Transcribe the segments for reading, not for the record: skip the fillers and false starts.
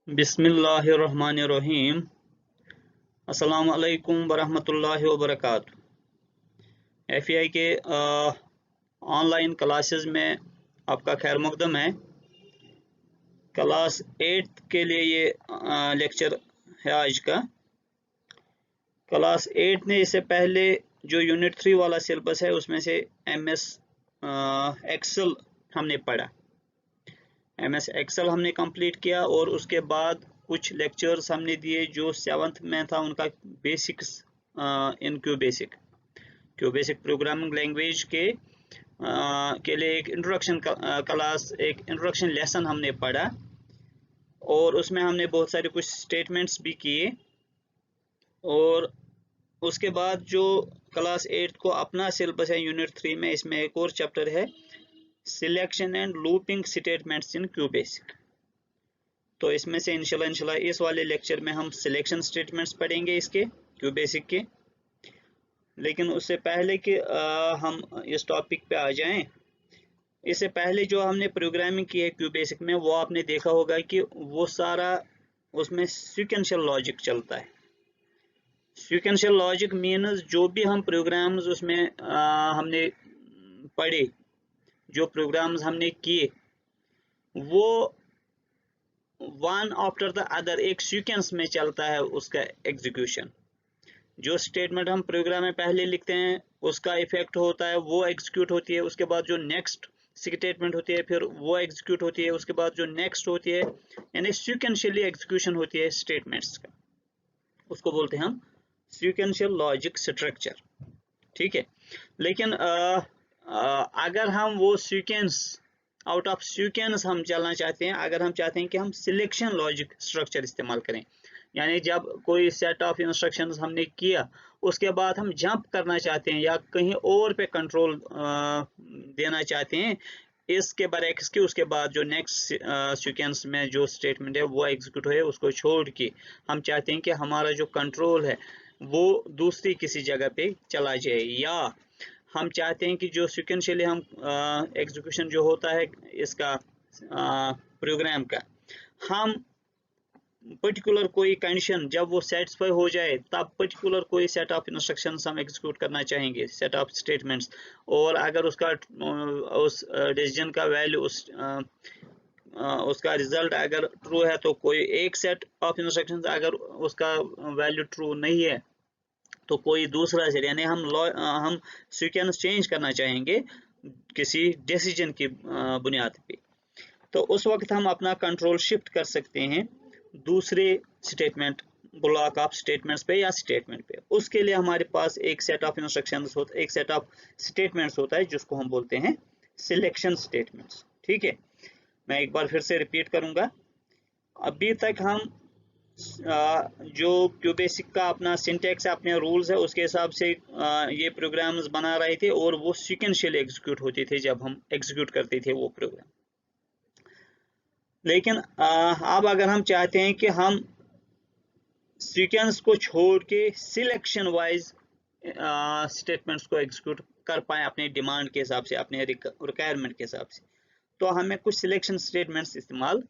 बिस्मिल्लाहिर्रहमानिर्रहीम। अस्सलाम वालेकुम वरहमतुल्लाहि वबरकातुहू। एफआई के ऑनलाइन क्लासेस में आपका खैर मकदम है। क्लास 8 के लिए ये लेक्चर है आज का। क्लास 8 ने इससे पहले जो यूनिट 3 वाला सिलेबस है उसमें से एमएस एक्सेल हमने पढ़ा। एमएस एक्सेल हमने कंप्लीट किया और उसके बाद कुछ लेक्चर्स हमने दिए जो 7th में था, उनका बेसिक्स इन क्यूबेसिक प्रोग्रामिंग लैंग्वेज के लिए एक इंट्रोडक्शन क्लास, एक इंट्रोडक्शन लेसन हमने पढ़ा और उसमें हमने बहुत सारे कुछ स्टेटमेंट्स भी किए। और उसके बाद जो क्लास 8 को अपना सिलेबस है यूनिट 3 में, इसमें एक और चैप्टर है selection and looping statements in QBasic. तो इसमें से इंशाल्लाह इस वाले लेक्चर में हम सिलेक्शन स्टेटमेंट्स पढ़ेंगे इसके क्यूबेसिक के। लेकिन उससे पहले कि हम इस टॉपिक पे आ जाएं, इससे पहले जो हमने प्रोग्रामिंग की है क्यूबेसिक में, वो आपने देखा होगा कि वो सारा उसमें सीक्वेंशियल लॉजिक चलता है। सीक्वेंशियल लॉजिक मीन्स जो भी हम प्रोग्राम्स उसमें हमने पढ़े, जो प्रोग्राम्स हमने किए, वो वन आफ्टर द अदर एक सीक्वेंस में चलता है उसका एग्जीक्यूशन। जो स्टेटमेंट हम प्रोग्राम में पहले लिखते हैं उसका इफेक्ट होता है, वो एग्जीक्यूट होती है। उसके बाद जो नेक्स्ट स्टेटमेंट होती है फिर वो एग्जीक्यूट होती है। उसके बाद जो नेक्स्ट होती है, यानी सीक्वेंशियली एग्जीक्यूशन होती है स्टेटमेंट्स का, उसको बोलते हैं हम सीक्वेंशियल लॉजिक स्ट्रक्चर। ठीक है। लेकिन अगर हम वो सीक्वेंस, आउट ऑफ सीक्वेंस हम चलना चाहते हैं, अगर हम चाहते हैं कि हम सिलेक्शन लॉजिक स्ट्रक्चर इस्तेमाल करें, यानी जब कोई सेट ऑफ इंस्ट्रक्शंस हमने किया उसके बाद हम जंप करना चाहते हैं या कहीं और पे कंट्रोल देना चाहते हैं इसके बरक्स के, उसके बाद जो नेक्स्ट सीक्वेंस में जो स्टेटमेंट है वो एग्जीक्यूट हो, उसको छोड़ के हम चाहते हैं कि हमारा जो कंट्रोल है वो दूसरी किसी जगह पे चला जाए, या हम चाहते हैं कि जो सीक्वेंशियली हम एग्जीक्यूशन जो होता है इसका प्रोग्राम का, हम पर्टिकुलर कोई कंडीशन जब वो सेटिस्फाई हो जाए तब पर्टिकुलर कोई सेट ऑफ इंस्ट्रक्शंस हम एग्जीक्यूट करना चाहेंगे, सेट ऑफ स्टेटमेंट्स। और अगर उसका उस डिसीजन का वैल्यू, उसका रिजल्ट अगर ट्रू है तो कोई एक सेट ऑफ इंस्ट्रक्शंस, अगर उसका वैल्यू ट्रू नहीं है तो कोई दूसरा सेट, यानी हम सीक्वेंस चेंज करना चाहेंगे किसी डिसीजन की बुनियाद पे, तो उस वक्त हम अपना कंट्रोल शिफ्ट कर सकते हैं दूसरे स्टेटमेंट, ब्लॉक ऑफ स्टेटमेंट्स पे या स्टेटमेंट पे। उसके लिए हमारे पास एक सेट ऑफ इंस्ट्रक्शंस होता है, एक सेट ऑफ स्टेटमेंट्स होता है जिसको हम बोलते हैं सिलेक्शन स्टेटमेंट्स। ठीक है, मैं एक बार फिर से रिपीट करूंगा। अभी तक हम जो क्यूबेसिक का अपना सिंटैक्स है, अपने रूल्स है, उसके हिसाब से ये प्रोग्राम्स बना रहे थे और वो सीक्वेंशियली एग्जीक्यूट होते थे जब हम एग्जीक्यूट करते थे वो प्रोग्राम। लेकिन अब अगर हम चाहते हैं कि हम सीक्वेंस को छोड़ के सिलेक्शन वाइज स्टेटमेंट्स को एग्जीक्यूट कर पाए अपने डिमांड के हिसाब से, अपने रिक्वायरमेंट के हिसाब से, तो हमें कुछ सिलेक्शन स्टेटमेंट्स इस्तेमाल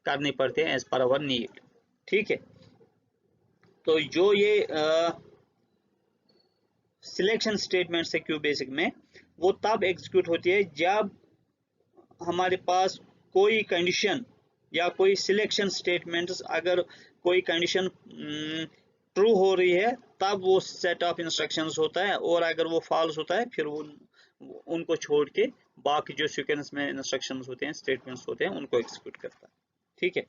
करने पड़ते हैं एज पर आवर नीड। ठीक है, तो जो ये सिलेक्शन स्टेटमेंट्स है क्यूबेसिक में, वो तब एग्जीक्यूट होती है जब हमारे पास कोई कंडीशन या कोई सिलेक्शन स्टेटमेंट्स, अगर कोई कंडीशन ट्रू हो रही है तब वो सेट ऑफ इंस्ट्रक्शंस होता है, और अगर वो फॉल्स होता है फिर वो उनको छोड़ के बाकी जो सीक्वेंस में इंस्ट्रक्शंस होते हैं, स्टेटमेंट्स होते हैं, उनको एग्जीक्यूट करता है। ठीक है,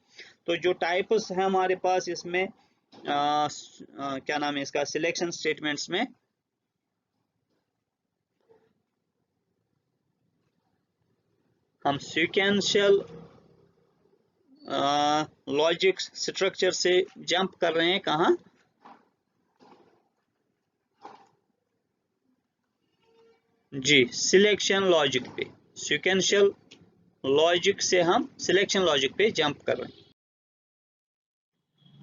तो जो टाइप्स है हमारे पास इसमें क्या नाम है इसका, सिलेक्शन स्टेटमेंट्स में हम सीक्वेंशियल लॉजिक स्ट्रक्चर से जंप कर रहे हैं कहाँ, जी सिलेक्शन लॉजिक पे। सीक्वेंशियल लॉजिक से हम सिलेक्शन लॉजिक पे जंप कर रहे हैं।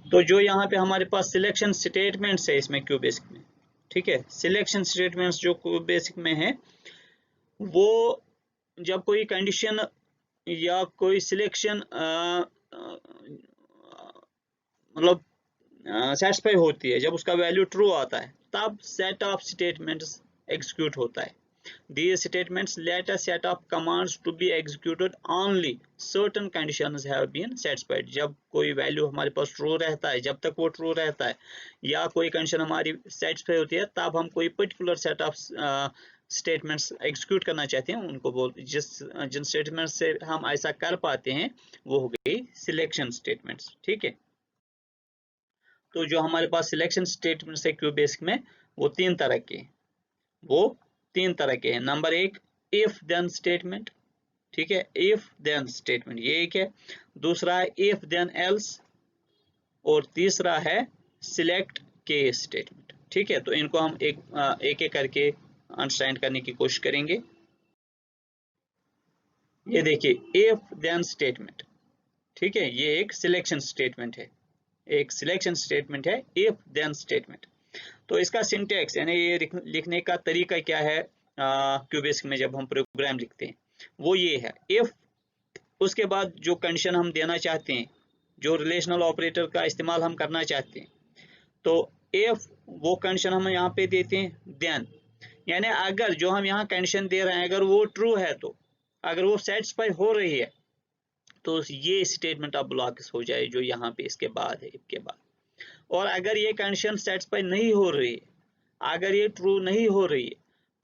तो जो यहाँ पे हमारे पास सिलेक्शन स्टेटमेंट्स है इसमें क्यूबेसिक में, ठीक है, सिलेक्शन स्टेटमेंट्स जो क्यूबेसिक में है, वो जब कोई कंडीशन या कोई सिलेक्शन मतलब सेटिस्फाई होती है, जब उसका वैल्यू ट्रू आता है, तब सेट ऑफ स्टेटमेंट्स एग्जीक्यूट होता है। These statements let a set of commands to be executed only certain conditions have been satisfied। जब कोई वैल्यू हमारे पास ट्रू रहता है, जब तक वो ट्रू रहता है या कोई कंडीशन हमारी सेटिस्फाई होती है, तब हम कोई particular set of statements execute करना चाहते हैं, उनको जिन स्टेटमेंट से हम ऐसा कर पाते हैं वो हो गई सिलेक्शन स्टेटमेंट्स। ठीक है, तो जो हमारे पास सिलेक्शन स्टेटमेंट्स है क्यू बेसिक में, वो तीन तरह के हैं। नंबर एक, इफ देन स्टेटमेंट। ठीक है, इफ देन स्टेटमेंट ये एक है। दूसरा है इफ देन एल्स, और तीसरा है सिलेक्ट केस स्टेटमेंट। ठीक है, तो इनको हम एक एक करके अंडरस्टैंड करने की कोशिश करेंगे। ये देखिए इफ देन स्टेटमेंट, ठीक है, ये एक सिलेक्शन स्टेटमेंट है, इफ देन स्टेटमेंट। तो इसका सिंटैक्स यानी ये लिखने का तरीका क्या है क्यूबेसिक में जब हम प्रोग्राम लिखते हैं, वो ये है, इफ उसके बाद जो कंडीशन हम देना चाहते हैं, जो रिलेशनल ऑपरेटर का इस्तेमाल हम करना चाहते हैं, तो इफ वो कंडीशन हम यहाँ पे देते हैं, देन यानी अगर जो हम यहाँ कंडीशन दे रहे हैं अगर वो ट्रू है, तो अगर वो सेटिस्फाई हो रही है, तो ये स्टेटमेंट ऑफ ब्लॉक्स हो जाए जो यहाँ पे इसके बाद है, इफ के बाद। और अगर ये कंडीशन सेटिस्फाई नहीं हो रही है, अगर ये ट्रू नहीं हो रही है,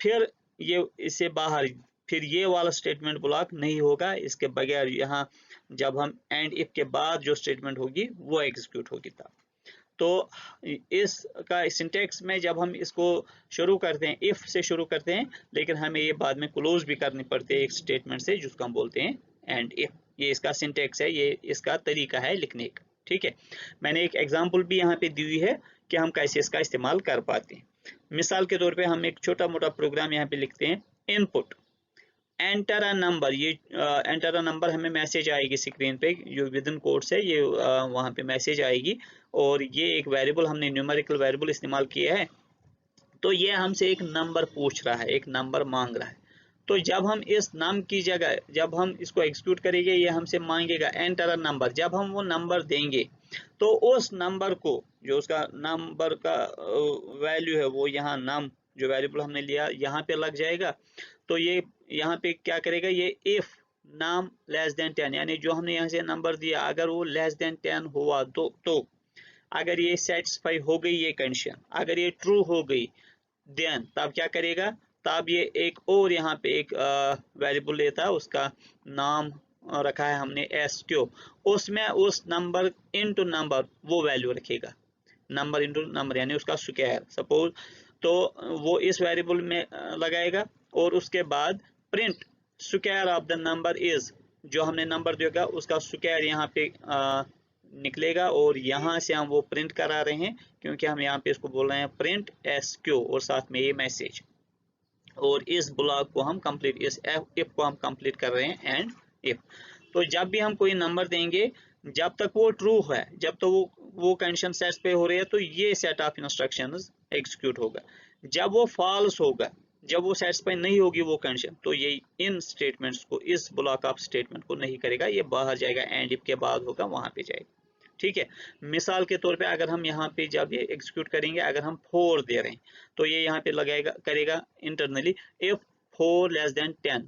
फिर ये इससे बाहर, फिर ये वाला स्टेटमेंट ब्लॉक नहीं होगा, इसके बगैर यहाँ जब हम एंड इफ के बाद जो स्टेटमेंट होगी वो एग्जीक्यूट होगी तब। तो इसका सिंटेक्स में जब हम इसको शुरू करते हैं, इफ से शुरू करते हैं, लेकिन हमें ये बाद में क्लोज भी करनी पड़ती है एक स्टेटमेंट से जिसको हम बोलते हैं एंड इफ। ये इसका सिंटेक्स है, ये इसका तरीका है लिखने का। ठीक है, मैंने एक एग्जांपल भी यहाँ पे दी हुई है कि हम कैसे इसका इस्तेमाल कर पाते हैं। मिसाल के तौर पे हम एक छोटा मोटा प्रोग्राम यहाँ पे लिखते हैं, इनपुट एंटर अ नंबर। ये एंटर अ नंबर हमें मैसेज आएगी स्क्रीन पे, जो विद इन कोट्स है ये वहाँ पे मैसेज आएगी, और ये एक वेरिएबल हमने न्यूमेरिकल वेरिएबल इस्तेमाल किया है, तो ये हमसे एक नंबर पूछ रहा है, एक नंबर मांग रहा है। तो जब हम इस नाम की जगह जब हम इसको एग्जीक्यूट करेंगे, ये हमसे मांगेगा एंटर अ नंबर। जब हम वो नंबर देंगे तो उस नंबर को, जो उसका नंबर का वैल्यू है, वो यहाँ नाम जो वेरिएबल हमने लिया यहाँ पे लग जाएगा। तो ये यहाँ पे क्या करेगा, ये इफ नाम लेस देन 10, यानी जो हमने यहाँ से नंबर दिया अगर वो लेस देन 10 हुआ तो अगर ये सेटिस्फाई हो गई ये कंडीशन, अगर ये ट्रू हो गई, देन तब क्या करेगा, तब ये एक और यहाँ पे एक वेरिएबल लेता है, उसका नाम रखा है हमने एसक्यू, उसमें उस नंबर इनटू नंबर वो वैल्यू रखेगा, नंबर इनटू नंबर यानी उसका स्क्वायर सपोज, तो वो इस वेरिएबल में लगाएगा, और उसके बाद print square of the number is, जो हमने नंबर दिया उसका स्क्वायर यहाँ पे निकलेगा, और यहाँ से हम वो प्रिंट करा रहे हैं क्योंकि हम यहाँ पे इसको बोल रहे हैं प्रिंट एसक्यू, और साथ में ये मैसेज, और इस ब्लॉक को हम कंप्लीट, इस इफ को हम कंप्लीट कर रहे हैं एंड इफ। तो जब भी हम कोई नंबर देंगे, जब तक वो ट्रू है, जब तो वो कंडीशन सेट पे हो रही है, तो ये सेट ऑफ इंस्ट्रक्शंस एग्जीक्यूट होगा। जब वो फॉल्स होगा, जब वो सेटिस्फाई नहीं होगी वो कंडीशन, तो ये इन स्टेटमेंट्स को, इस ब्लॉक ऑफ स्टेटमेंट को नहीं करेगा, ये बाहर जाएगा, एंड इफ के बाद होगा वहां पे जाएगा। ठीक है, मिसाल के तौर पे अगर हम यहाँ पे जब ये एग्जीक्यूट करेंगे, अगर हम 4 दे रहे हैं, तो ये यहाँ पे लगाएगा, करेगा इंटरनली इफ 4 लेस देन 10,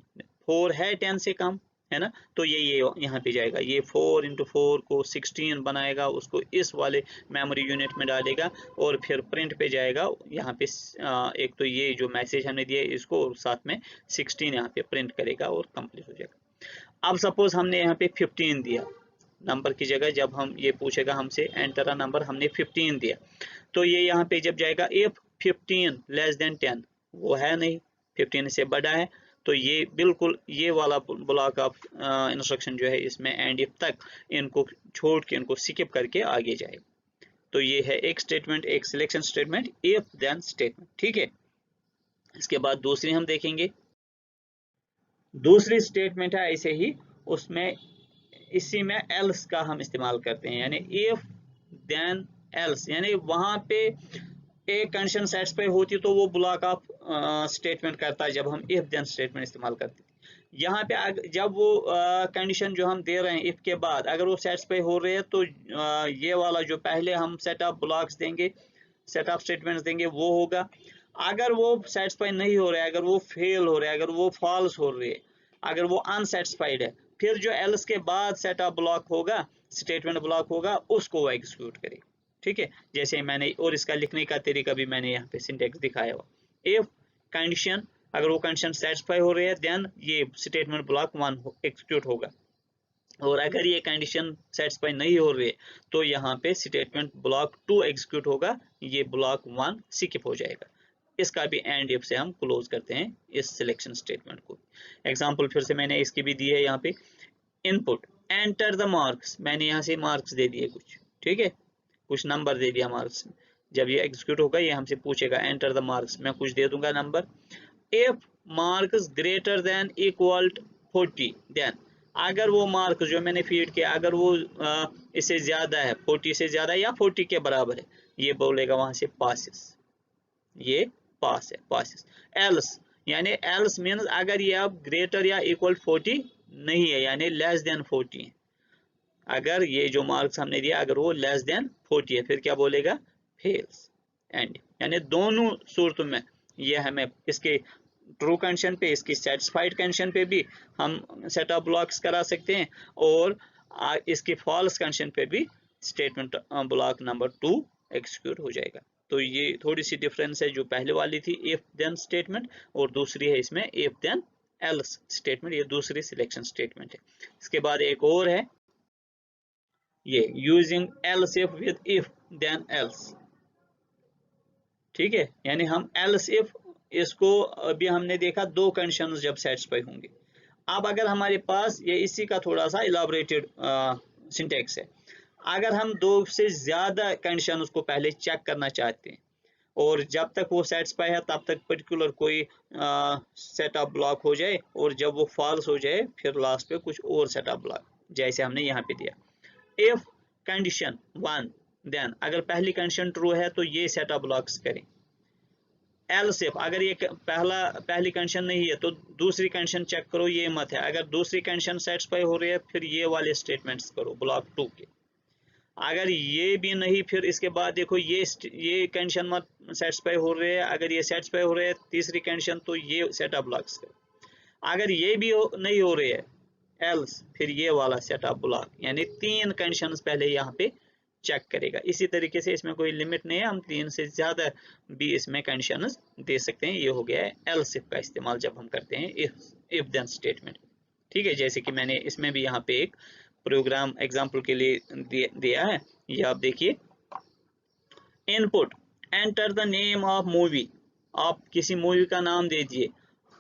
4 है 10 से कम, है ना, तो ये यहाँ पे जाएगा, ये 4 इंटू 4 को 16 बनाएगा, उसको इस वाले मेमोरी यूनिट में डालेगा, और फिर प्रिंट पे जाएगा। यहाँ पे एक तो ये जो मैसेज हमने दिया इसको, और साथ में 16 यहाँ पे प्रिंट करेगा और कंप्लीट हो जाएगा। अब सपोज हमने यहाँ पे 15 दिया नंबर की जगह, जब हम ये पूछेगा हमसे एंटर नंबर, हमने 15 दिया, तो ये यहाँ पे जब जाएगा इफ 15 लेस देन 10, वो है नहीं, 15 से बड़ा है, तो ये बिल्कुल ये वाला ब्लॉक ऑफ इंस्ट्रक्शन जो है इसमें एंड इफ तक, इनको छोड़ के, इनको स्किप करके आगे जाएगा। तो ये है एक स्टेटमेंट, एक selection statement, if then statement. ठीक है, इसके बाद दूसरी हम देखेंगे, दूसरी स्टेटमेंट है ऐसे ही, उसमें इसी में एल्स का हम इस्तेमाल करते हैं, यानी इफ देन एल्स, यानी वहां पे एक कंडीशन सेटिस्फाई होती तो वो ब्लॉक ऑफ स्टेटमेंट करता है जब हम इफ देन स्टेटमेंट इस्तेमाल करते हैं। यहाँ पे जब वो कंडीशन जो हम दे रहे हैं इफ के बाद अगर वो सेटिस्फाई हो रहे हैं तो ये वाला जो पहले हम सेट ऑफ ब्लॉक्स देंगे, सेट ऑफ स्टेटमेंट्स देंगे वो होगा। अगर वो सेटिस्फाई नहीं हो रहा है, अगर वो फेल हो रहा है, अगर वो फॉल्स हो रही है, अगर वो अनसेटिस्फाइड है, फिर जो एल्स के बाद सेट ऑफ ब्लॉक होगा, स्टेटमेंट ब्लॉक होगा, उसको वो एग्जीक्यूट करे। ठीक है, जैसे मैंने, और इसका लिखने का तरीका भी मैंने यहाँ पे सिंटेक्स दिखाया हुआ। इफ कंडीशन, अगर वो कंडीशन सेटिस्फाई हो रही है देन ये स्टेटमेंट ब्लॉक 1 एग्जीक्यूट होगा, और अगर ये कंडीशन सेटिस्फाई नहीं हो रही है तो यहाँ पे स्टेटमेंट ब्लॉक 2 एग्जीक्यूट होगा, ये ब्लॉक 1 स्किप हो जाएगा। इसका भी एंड इफ से हम क्लोज करते हैं इस सिलेक्शन स्टेटमेंट को। एग्जांपल फिर से मैंने इसकी भी दी है यहाँ पे, इनपुट एंटर द मार्क्स, मैंने यहाँ से मार्क्स दे दिए कुछ, ठीक है, कुछ नंबर दे दिया मार्क्स। जब ये एग्जीक्यूट होगा ये हमसे पूछेगा एंटर द मार्क्स, मैं कुछ दे दूंगा number. If marks greater than equal 40 then, अगर वो मार्क जो मैंने फीड किया अगर वो इससे ज्यादा है, 40 से ज्यादा या 40 के बराबर है, ये बोलेगा वहां से पासिस, ये पास है, पासिस। एल्स यानी एल्स मीन्स अगर ये अब ग्रेटर या इक्वल 40 नहीं है, यानी लेस देन 40 है, अगर ये जो मार्क्स हमने दिया अगर वो लेस देन 40 है, फिर क्या बोलेगा, फेल्स। एंड यानी दोनों सूरतों में ये हमें इसके ट्रू कंडीशन पे, इसकी सेटिस्फाइड कंडीशन पे भी हम सेट ऑफ ब्लॉक्स करा सकते हैं, और इसकी फॉल्स कंडीशन पे भी स्टेटमेंट ब्लॉक नंबर 2 एग्जीक्यूट हो जाएगा। तो ये थोड़ी सी डिफरेंस है, जो पहले वाली थी इफ देन स्टेटमेंट, और दूसरी है इसमें इफ देन एल्स स्टेटमेंट, ये दूसरी सिलेक्शन स्टेटमेंट है। इसके बाद एक और है ये using else if with if then else, ठीक है, यानी हम एल्स इफ, इसको अभी हमने देखा दो कंडीशंस जब सेटिस्फाई होंगे। अब अगर हमारे पास ये इसी का थोड़ा सा इलाबोरेटेड सिंटेक्स है, अगर हम दो से ज्यादा कंडीशन उसको पहले चेक करना चाहते हैं, और जब तक वो सेटिस्फाई है तब तक पर्टिकुलर कोई सेट ऑफ ब्लॉक हो जाए, और जब वो फॉल्स हो जाए फिर लास्ट पे कुछ और सेट ऑफ ब्लॉक, जैसे हमने यहाँ पे दिया इफ कंडीशन 1 देन, अगर पहली कंडीशन ट्रू है तो ये सेट ऑफ ब्लॉक्स करें। एल्स इफ, अगर ये पहली कंडीशन नहीं है तो दूसरी कंडीशन चेक करो, ये मत है, अगर दूसरी कंडीशन सेटिस्फाई हो रही है फिर ये वाले स्टेटमेंट्स करो ब्लॉक 2 के। अगर ये भी नहीं, फिर इसके बाद देखो ये कंडीशन मत सेटिस्फाई हो रही है, अगर ये सेटिस्फाई हो रही है तीसरी कंडीशन तो ये सेट ऑफ ब्लॉक्स करो। अगर ये भी नहीं हो रही है एल्स, फिर ये वाला सेट ऑफ ब्लॉक, यानी 3 कंडीशंस पहले यहाँ पे चेक करेगा। इसी तरीके से इसमें कोई लिमिट नहीं है, हम 3 से ज्यादा भी इसमें कंडीशंस दे सकते हैं। ये हो गया है एल्स इफ का इस्तेमाल जब हम करते हैं इफ देन स्टेटमेंट, ठीक है। जैसे कि मैंने इसमें भी यहाँ पे एक प्रोग्राम एग्जांपल के लिए दिया है, ये आप देखिए, input enter the name of movie, आप किसी मूवी का नाम दे दिए,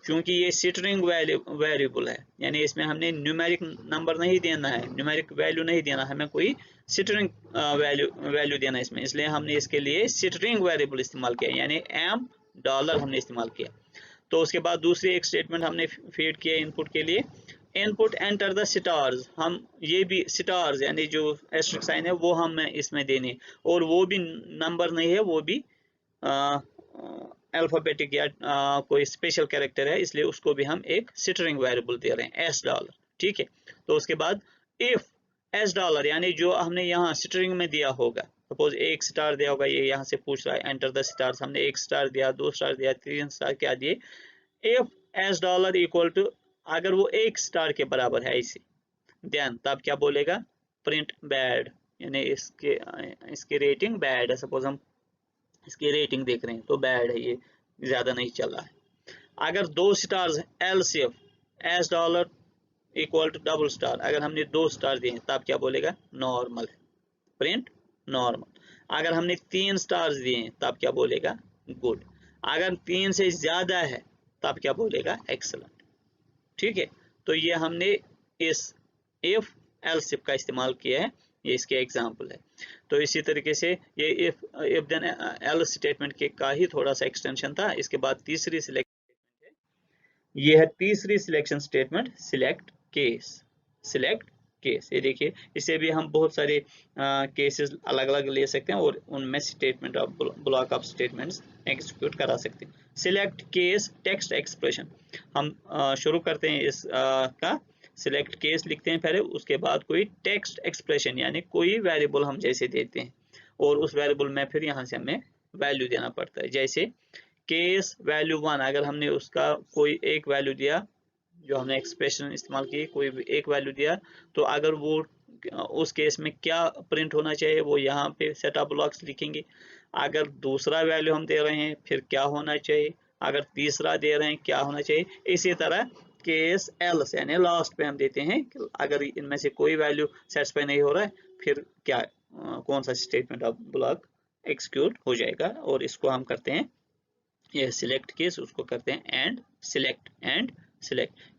क्योंकि ये स्ट्रिंग वेरिएबल है, यानी इसमें हमने न्यूमेरिक नंबर नहीं देना है, न्यूमेरिक वैल्यू नहीं देना, हमें कोई स्ट्रिंग वैल्यू देना है इसमें, इसलिए हमने इसके लिए स्ट्रिंग वेरिएबल इस्तेमाल किया, यानी $, हमने इस्तेमाल किया। तो उसके बाद दूसरी एक स्टेटमेंट हमने फीड किया इनपुट के लिए, इनपुट एंटर द स्टार्स, हम ये भी स्टार्स यानी जो एस्टेरिस्क साइन है वो हम इसमें देने, और वो भी नंबर नहीं है, वो भी अल्फाबेटिक या कोई स्पेशल कैरेक्टर है, इसलिए उसको भी हम एक स्ट्रिंग वेरिएबल दे रहे हैं $, ठीक है। तो उसके बाद इफ $, यानी जो हमने यहाँ स्ट्रिंग में दिया होगा, सपोज 1 स्टार दिया होगा, ये यहाँ से पूछ रहा है एंटर द स्टार्स, हमने 1 स्टार दिया, 2 स्टार दिया, 3 स्टार क्या दिए, इफ $, इक्वल टू, अगर वो 1 स्टार के बराबर है ऐसे, देन तब क्या बोलेगा, प्रिंट बैड, यानी इसकी रेटिंग बैड है, सपोज हम इसकी रेटिंग देख रहे हैं तो बैड है, ये ज्यादा नहीं चल रहा है। अगर 2 stars else if $, equal to double star, अगर हमने 2 स्टार दिए तब क्या बोलेगा, नॉर्मल, प्रिंट नॉर्मल। अगर हमने 3 स्टार्स दिए तब क्या बोलेगा, गुड। अगर 3 से ज्यादा है तब क्या बोलेगा, एक्सलेंट, ठीक है। तो ये हमने इस इफ एल्स इफ का इस्तेमाल किया है, ये इसके एग्जाम्पल है। तो इसी तरीके से ये इफ देन एल्स स्टेटमेंट के का ही थोड़ा सा एक्सटेंशन था। इसके बाद तीसरी सिलेक्शन, ये है तीसरी selection statement, select case. Select case. ये देखिए, इससे भी हम बहुत सारे केसेस अलग अलग ले सकते हैं और उनमें statement of block of statements execute करा सकते हैं। सिलेक्ट केस टेक्स्ट एक्सप्रेशन, हम शुरू करते हैं इस का। सिलेक्ट केस लिखते हैं पहले, उसके बाद कोई टेक्स्ट एक्सप्रेशन यानी कोई वेरिएबल हम जैसे देते हैं और उस वेरिएबल में फिर यहाँ से हमें वैल्यू देना पड़ता है। जैसे केस वैल्यू 1, अगर हमने उसका कोई एक वैल्यू दिया, जो हमने एक्सप्रेशन इस्तेमाल की कोई भी एक वैल्यू दिया, तो अगर वो उस केस में क्या प्रिंट होना चाहिए वो यहाँ पे सेट ऑफ ब्लॉक्स लिखेंगे। अगर दूसरा वैल्यू हम दे रहे हैं फिर क्या होना चाहिए, अगर तीसरा दे रहे हैं क्या होना चाहिए। इसी तरह केस एल्स यानी लास्ट पे हम देते हैं कि अगर इनमें से कोई वैल्यू सेटिस्फाई नहीं हो रहा है फिर क्या कौन सा स्टेटमेंट ऑफ ब्लॉक एग्जीक्यूट हो जाएगा। और इसको हम करते हैं, ये सिलेक्ट केस, उसको करते हैं एंड सिलेक्ट।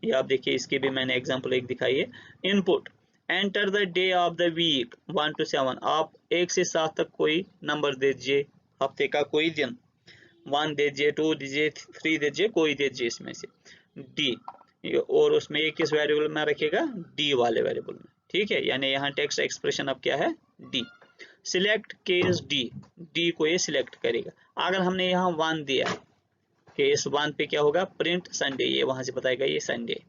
ये आप देखिए, इसके भी मैंने एग्जांपल एक दिखाई है। Input enter the day of the week 1 to 7, आप 1 से 7 तक कोई नंबर दीजिए, हफ्ते का कोई दिन। 1 दीजिए, 2 दीजिए, 3 दीजिए, कोई दीजिए इसमें से। डी, और उसमें ये किस वेरिएबल में रखेगा, डी वाले वेरिएबल में, ठीक है। यानी यहाँ टेक्स्ट एक्सप्रेशन अब क्या है, D. Select case D, D को ये सिलेक्ट करेगा। अगर हमने यहाँ 1 दिया, केस 1 पे क्या होगा, प्रिंट संडे, ये वहां से बताएगा ये संडे।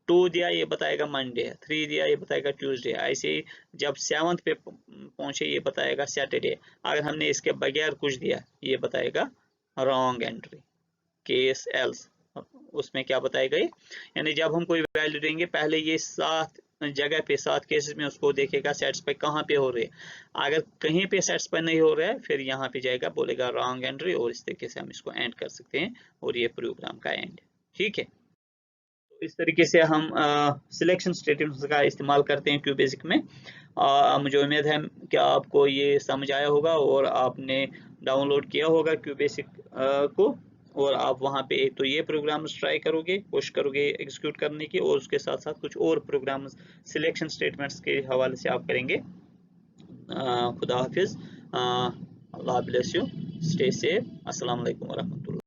2 दिया, ये बताएगा मंडे। 3 दिया, ये बताएगा ट्यूसडे। ऐसे ही जब 7th पे पहुंचे ये बताएगा सैटरडे। अगर हमने इसके बगैर कुछ दिया ये बताएगा रॉन्ग एंट्री। केस एल्स, उसमें क्या बताएगा ये, यानी जब हम कोई वैल्यू देंगे पहले ये 7 जगह पे 7 केसेस में उसको देखेगा सेटिस्फाई कहाँ पे हो रहे हैं। अगर कहीं पे सेटिस्फाई नहीं हो रहा है फिर यहाँ पे जाएगा, बोलेगा रॉन्ग एंट्री, और इस तरीके से हम इसको एंड कर सकते हैं और ये प्रोग्राम का एंड, ठीक है। तो इस तरीके से हम सिलेक्शन स्टेटमेंट्स का इस्तेमाल करते हैं क्यूबेसिक में। मुझे उम्मीद है कि आपको ये समझ आया होगा और आपने डाउनलोड किया होगा क्यूबेसिक को, और आप वहाँ पे एक तो ये प्रोग्राम्स ट्राई करोगे, कोशिश करोगे एग्जीक्यूट करने की, और उसके साथ साथ कुछ और प्रोग्राम्स सिलेक्शन स्टेटमेंट्स के हवाले से आप करेंगे। खुदा हाफिज, अल्लाह ब्लेस यू, स्टे सेफ, अस्सलाम वालेकुम वरहमतुल्लाह।